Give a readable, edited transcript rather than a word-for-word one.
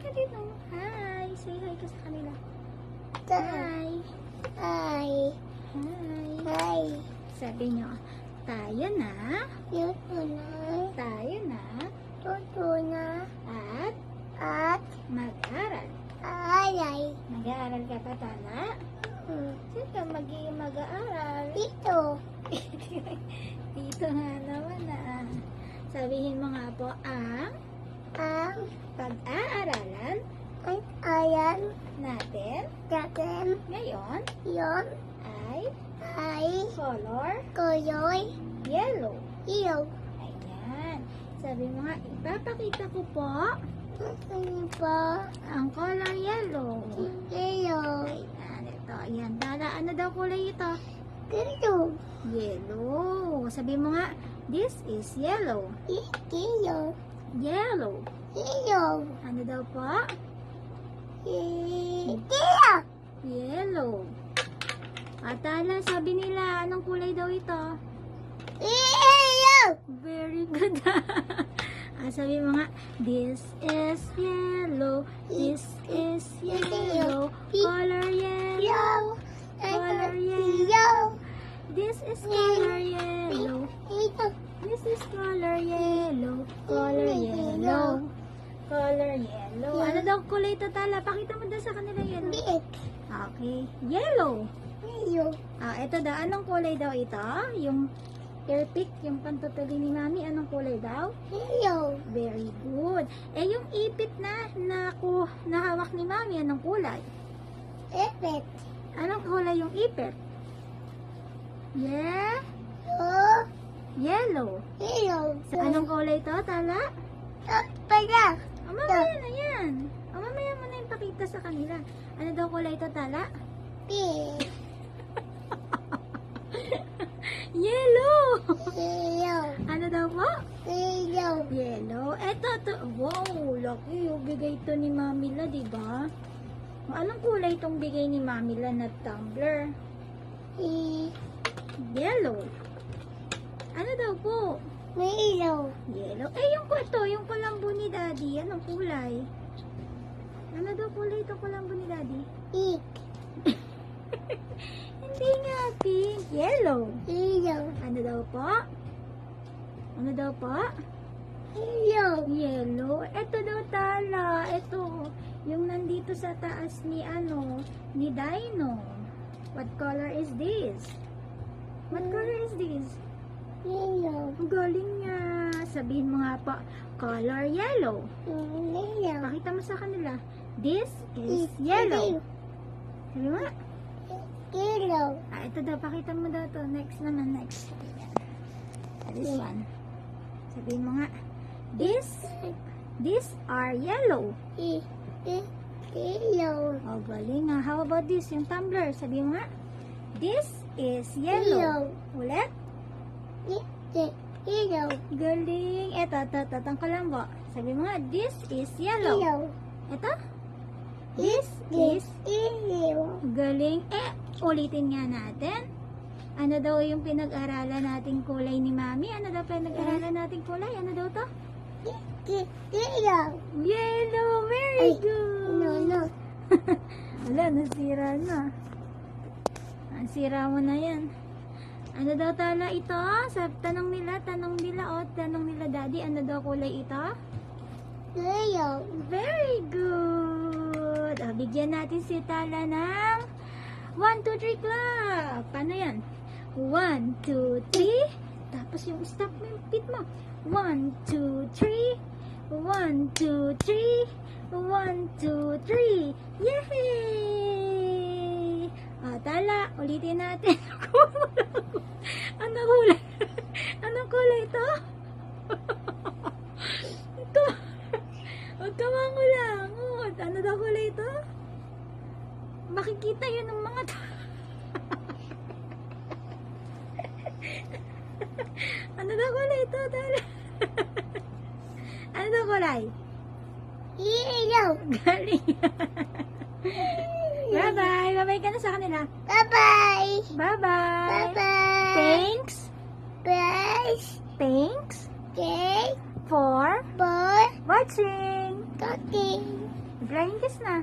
ka dito. Hi. Say hi ka sa kanila. Hi. Hi. Hi. Hi. Hi. Sabi nyo, tayo na, Yuto na. tayo na, Tuto na. at At mag-aral. alay. Mag-aaral ka pa, Tala? Saan ka mag-aaral? Dito. Dito nga naman na. Sabihin mo nga po ang Ang pag-aaralan ang ayan natin natin ngayon yon ay ay color koyoy yellow. iyo. Ayan. Sabi mo nga, ipapakita ko po Ano pa? ang color yellow. Iyo. Ayan, ito. Ayan, Tala, ano daw kulay ito? Dito. Yellow. Sabi mo nga, this is yellow. Iyo. Yellow. Iyo. Ano daw po? Iyo. Yellow. Atala, sabi nila, anong kulay daw ito? Iyo. Very good. Sabi mo nga, this is yellow. This is yellow. Color yellow. Iyo. Color Iyo. yellow. This is color yellow. Iyo. This is color yellow. Color yellow. Color yellow. Ano daw kulay ito, Tala? Pakita mo daw sa kanila yellow. Biik. Okay. Yellow. Iyo. Ito daw. Anong kulay daw ito? Yung earpick, yung pantutuli ni Mami. Anong kulay daw? Iyo. Very good. Yung ipit na nahawak ni Mami, anong kulay? Epet. Anong kulay yung ipit? Yeah? Oh. Yellow. Iyo. Sa anong kulay ito, Tala? Pala. Mamaya na yan. Mamaya mo na yung pakita sa kanila. Ano daw kulay ito, Tala? Pink. Yellow! Iyo. Ano daw po? Iyo. Yellow. Eto, to. Wow, laki. Bigay ito ni Mamila, di ba? Anong kulay itong bigay ni Mamila na tumbler? Yellow. Ano daw po? May ilaw. Yellow. Yung kulambo ni Daddy. Anong kulay? Ano daw kulay itong kulambo ni Daddy? Ik. Hindi nga pink. Yellow. Ilaw. Ano daw po? Ano daw po? Ilaw. Yellow. Ito daw, Tala. Ito. Yung nandito sa taas ni ni Dino. What color is this? What color is this? Ilaw. Ang galing niya. Sabihin mo nga po, color yellow. Ilaw. Pakita mo sa kanila. This is yellow. Sabi mo nga. Ilaw. Ito daw, pakita mo daw to. Next naman, next. This one. Sabihin mo nga. These are yellow. Ilaw. Oh, galing nga. How about this? Yung tumbler. Sabihin mo nga. This is yellow. Ulit. Ilaw. Galing. Ito. Ang kalambo. Sabi mo nga, this is yellow. Ilaw. Ito. This is ilaw. galing. Ulitin nga natin. Ano daw yung pinag-aralan nating kulay ni Mami? Ano daw pinag-aralan nating kulay? Ano daw to? Ilaw. Yellow. Very good. No. Wala, nasira na. Nasira mo na yan. Ano daw, Tala, ito? Sa tanong nila, tanong nila Daddy, ano daw kulay ito? Ilaw. Very good. Bigyan natin si Tala ng 1, 2, 3 clap. Paano yan? 1, 2, 3. Tapos yung stop mo yung feet mo. 1, 2, 3. 1, 2, 3. 1, 2, 3. Yay! Tala, ulitin natin. Ano kulay? Anong kulay ito? Ito. Huwag ka mangulangot. Ano daw kulay ito? Makikita yun ng mga Ano daw kulay ito, Tala? Ano daw kulay? Ilaw. Galing. Bye-bye. Bye-bye ka na sa kanila. Bye-bye. Bye-bye. Bye-bye. Thanks. Bye. Thanks Okay. for Boy. watching. Talking. Flying kiss na.